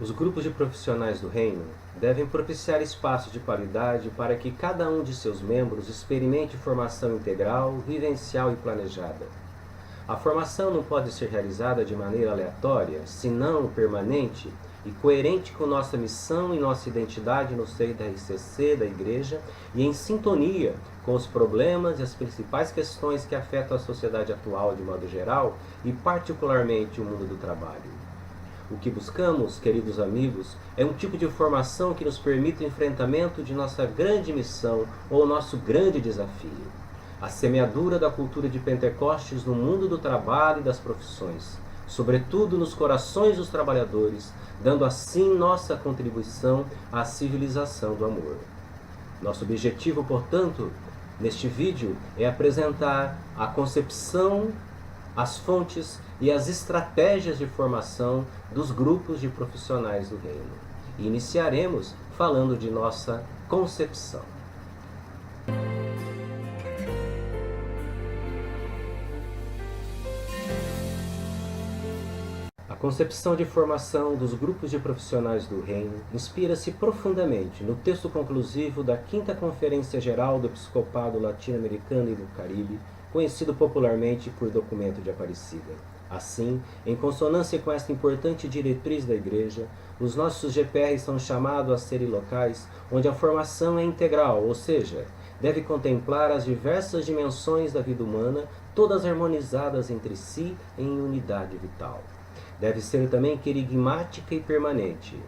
Os grupos de profissionais do Reino devem propiciar espaços de qualidade para que cada um de seus membros experimente formação integral, vivencial e planejada. A formação não pode ser realizada de maneira aleatória, senão permanente e coerente com nossa missão e nossa identidade no seio da RCC, da Igreja, e em sintonia com os problemas e as principais questões que afetam a sociedade atual de modo geral e particularmente o mundo do trabalho. O que buscamos, queridos amigos, é um tipo de formação que nos permita o enfrentamento de nossa grande missão ou nosso grande desafio: a semeadura da cultura de Pentecostes no mundo do trabalho e das profissões, sobretudo nos corações dos trabalhadores, dando assim nossa contribuição à civilização do amor. Nosso objetivo, portanto, neste vídeo é apresentar a concepção, as fontes e as estratégias de formação dos grupos de profissionais do Reino. E iniciaremos falando de nossa concepção. A concepção de formação dos grupos de profissionais do Reino inspira-se profundamente no texto conclusivo da 5ª Conferência Geral do Episcopado Latino-Americano e do Caribe, conhecido popularmente por Documento de Aparecida. Assim, em consonância com esta importante diretriz da Igreja, os nossos GPRs são chamados a serem locais onde a formação é integral, ou seja, deve contemplar as diversas dimensões da vida humana, todas harmonizadas entre si em unidade vital. Deve ser também querigmática e permanente.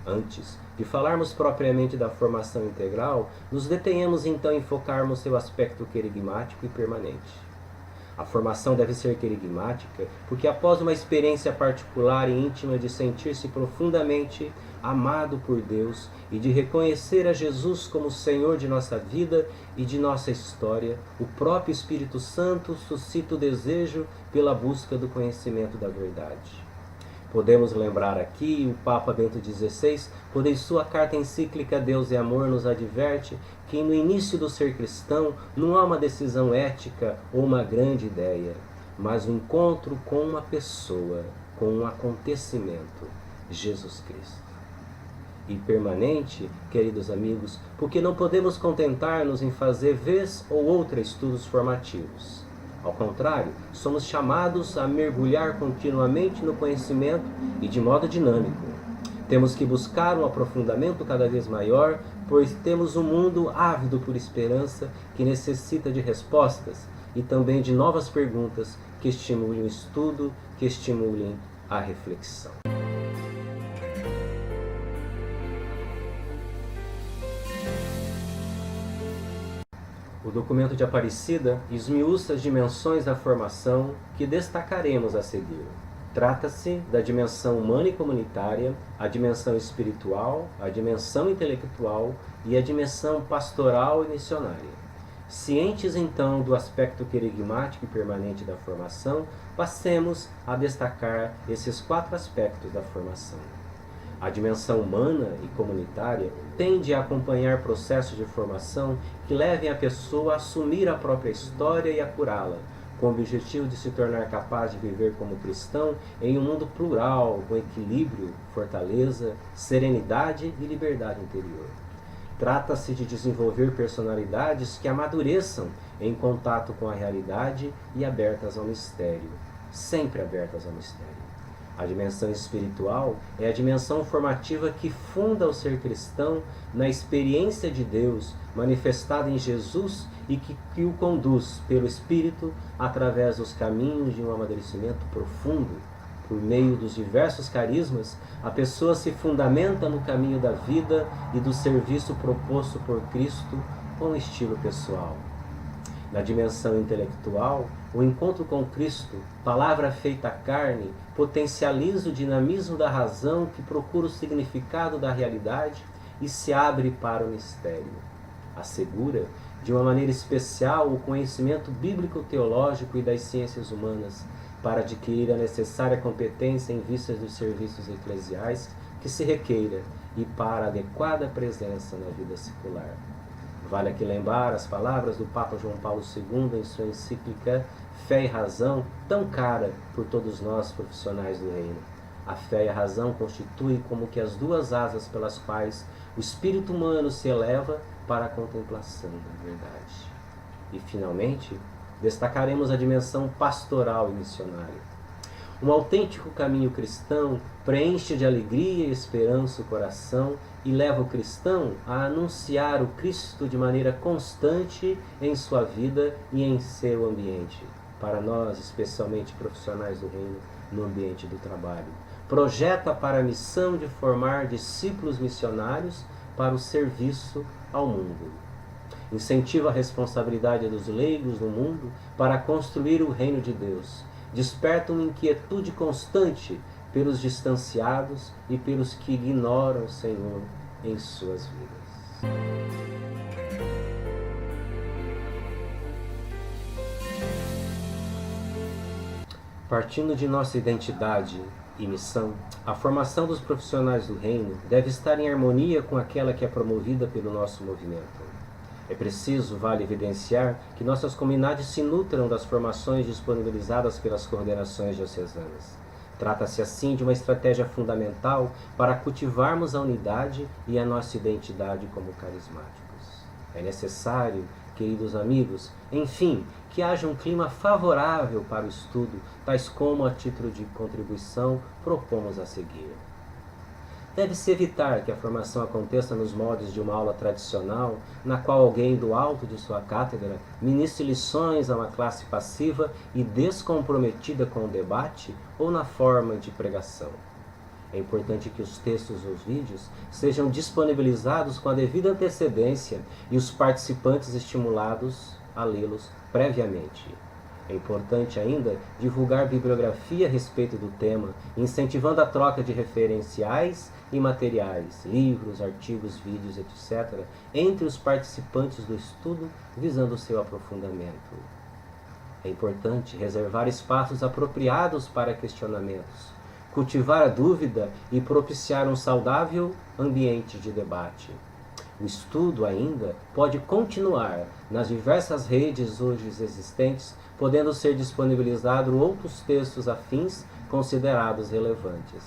Antes de falarmos propriamente da formação integral, nos detenhamos então em focarmos seu aspecto querigmático e permanente. A formação deve ser querigmática porque, após uma experiência particular e íntima de sentir-se profundamente amado por Deus e de reconhecer a Jesus como Senhor de nossa vida e de nossa história, o próprio Espírito Santo suscita o desejo pela busca do conhecimento da verdade. Podemos lembrar aqui o Papa Bento XVI, quando em sua carta encíclica Deus e Amor nos adverte que no início do ser cristão não há uma decisão ética ou uma grande ideia, mas um encontro com uma pessoa, com um acontecimento, Jesus Cristo. E permanente, queridos amigos, porque não podemos contentar-nos em fazer vez ou outra estudos formativos. Ao contrário, somos chamados a mergulhar continuamente no conhecimento e de modo dinâmico. Temos que buscar um aprofundamento cada vez maior, pois temos um mundo ávido por esperança que necessita de respostas e também de novas perguntas que estimulem o estudo, que estimulem a reflexão. O documento de Aparecida esmiuça as dimensões da formação que destacaremos a seguir. Trata-se da dimensão humana e comunitária, a dimensão espiritual, a dimensão intelectual e a dimensão pastoral e missionária. Cientes então do aspecto querigmático e permanente da formação, passemos a destacar esses 4 aspectos da formação. A dimensão humana e comunitária tende a acompanhar processos de formação que levem a pessoa a assumir a própria história e a curá-la, com o objetivo de se tornar capaz de viver como cristão em um mundo plural, com equilíbrio, fortaleza, serenidade e liberdade interior. Trata-se de desenvolver personalidades que amadureçam em contato com a realidade e abertas ao mistério, sempre abertas ao mistério. A dimensão espiritual é a dimensão formativa que funda o ser cristão na experiência de Deus manifestada em Jesus e que o conduz pelo Espírito através dos caminhos de um amadurecimento profundo. Por meio dos diversos carismas, a pessoa se fundamenta no caminho da vida e do serviço proposto por Cristo com estilo pessoal. Na dimensão intelectual, o encontro com Cristo, palavra feita carne, potencializa o dinamismo da razão que procura o significado da realidade e se abre para o mistério. Assegura, de uma maneira especial, o conhecimento bíblico-teológico e das ciências humanas para adquirir a necessária competência em vistas dos serviços eclesiais que se requeira e para a adequada presença na vida secular. Vale aqui lembrar as palavras do Papa João Paulo II em sua encíclica Fé e Razão, tão cara por todos nós profissionais do Reino. A fé e a razão constituem como que as duas asas pelas quais o espírito humano se eleva para a contemplação da verdade. E, finalmente, destacaremos a dimensão pastoral e missionária. Um autêntico caminho cristão preenche de alegria e esperança o coração e leva o cristão a anunciar o Cristo de maneira constante em sua vida e em seu ambiente. Para nós, especialmente profissionais do reino, no ambiente do trabalho. Projeta para a missão de formar discípulos missionários para o serviço ao mundo. Incentiva a responsabilidade dos leigos no mundo para construir o reino de Deus. Desperta uma inquietude constante pelos distanciados e pelos que ignoram o Senhor em suas vidas. Partindo de nossa identidade e missão, a formação dos profissionais do reino deve estar em harmonia com aquela que é promovida pelo nosso movimento. É preciso, vale evidenciar, que nossas comunidades se nutram das formações disponibilizadas pelas coordenações diocesanas. Trata-se, assim, de uma estratégia fundamental para cultivarmos a unidade e a nossa identidade como carismáticos. É necessário, queridos amigos, enfim, que haja um clima favorável para o estudo, tais como, a título de contribuição, propomos a seguir. Deve-se evitar que a formação aconteça nos moldes de uma aula tradicional, na qual alguém do alto de sua cátedra ministre lições a uma classe passiva e descomprometida com o debate ou na forma de pregação. É importante que os textos ou os vídeos sejam disponibilizados com a devida antecedência e os participantes estimulados a lê-los previamente. É importante ainda divulgar bibliografia a respeito do tema, incentivando a troca de referenciais e materiais, livros, artigos, vídeos, etc., entre os participantes do estudo, visando o seu aprofundamento. É importante reservar espaços apropriados para questionamentos, cultivar a dúvida e propiciar um saudável ambiente de debate. O estudo ainda pode continuar nas diversas redes hoje existentes, podendo ser disponibilizado outros textos afins considerados relevantes.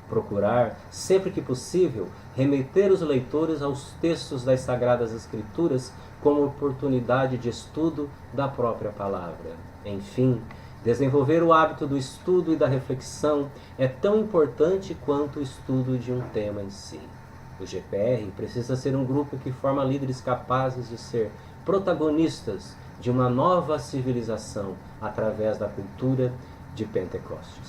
Procurar, sempre que possível, remeter os leitores aos textos das Sagradas Escrituras como oportunidade de estudo da própria palavra. Enfim, desenvolver o hábito do estudo e da reflexão é tão importante quanto o estudo de um tema em si. O GPR precisa ser um grupo que forma líderes capazes de ser protagonistas de uma nova civilização através da cultura de Pentecostes.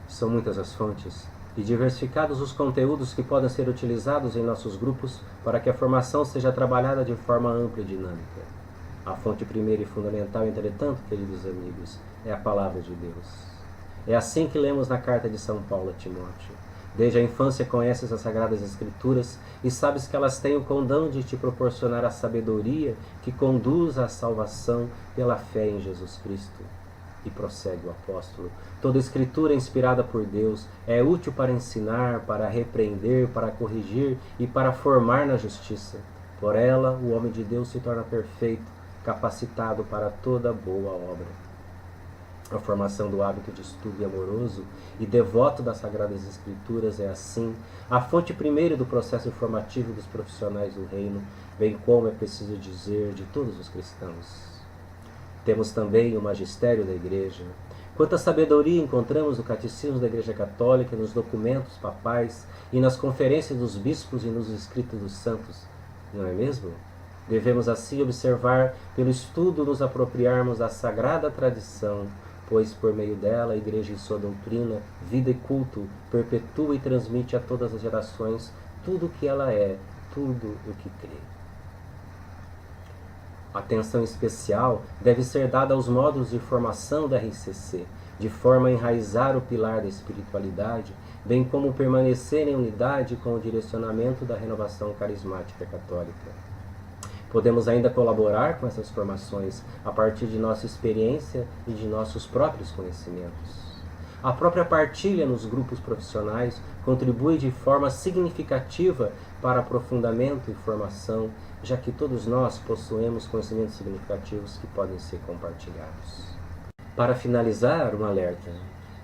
São muitas as fontes e diversificados os conteúdos que podem ser utilizados em nossos grupos para que a formação seja trabalhada de forma ampla e dinâmica. A fonte primeira e fundamental, entretanto, queridos amigos, é a Palavra de Deus. É assim que lemos na carta de São Paulo a Timóteo. Desde a infância conheces as Sagradas Escrituras e sabes que elas têm o condão de te proporcionar a sabedoria que conduz à salvação pela fé em Jesus Cristo. E prossegue o apóstolo: toda Escritura inspirada por Deus é útil para ensinar, para repreender, para corrigir e para formar na justiça. Por ela, o homem de Deus se torna perfeito, capacitado para toda boa obra. A formação do hábito de estudo amoroso e devoto das Sagradas Escrituras é, assim, a fonte primeira do processo formativo dos profissionais do reino, bem como, é preciso dizer, de todos os cristãos. Temos também o magistério da Igreja. Quanta sabedoria encontramos no Catecismo da Igreja Católica, nos documentos papais e nas conferências dos bispos e nos escritos dos santos, não é mesmo? Devemos assim observar, pelo estudo, nos apropriarmos da sagrada tradição, pois por meio dela a Igreja em sua doutrina, vida e culto perpetua e transmite a todas as gerações tudo o que ela é, tudo o que crê. Atenção especial deve ser dada aos módulos de formação da RCC, de forma a enraizar o pilar da espiritualidade, bem como permanecer em unidade com o direcionamento da renovação carismática católica. Podemos ainda colaborar com essas formações a partir de nossa experiência e de nossos próprios conhecimentos. A própria partilha nos grupos profissionais contribui de forma significativa para aprofundamento e formação, já que todos nós possuímos conhecimentos significativos que podem ser compartilhados. Para finalizar, um alerta.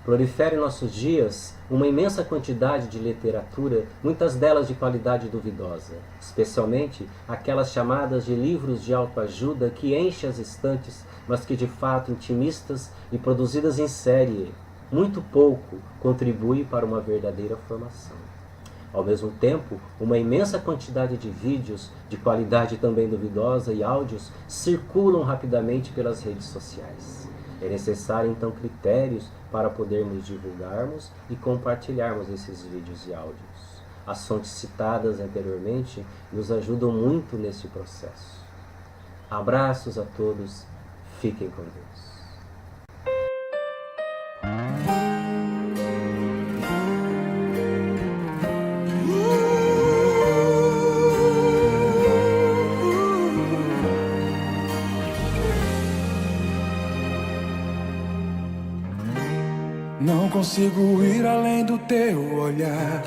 Prolifera em nossos dias uma imensa quantidade de literatura, muitas delas de qualidade duvidosa, especialmente aquelas chamadas de livros de autoajuda que enchem as estantes, mas que de fato intimistas e produzidas em série, muito pouco contribui para uma verdadeira formação. Ao mesmo tempo, uma imensa quantidade de vídeos, de qualidade também duvidosa, e áudios circulam rapidamente pelas redes sociais. É necessário então critérios para podermos divulgarmos e compartilharmos esses vídeos e áudios. As fontes citadas anteriormente nos ajudam muito nesse processo. Abraços a todos, fiquem com Deus. Não consigo ir além do teu olhar.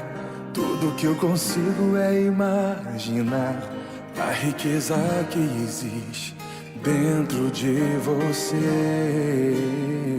Tudo que eu consigo é imaginar a riqueza que existe dentro de você.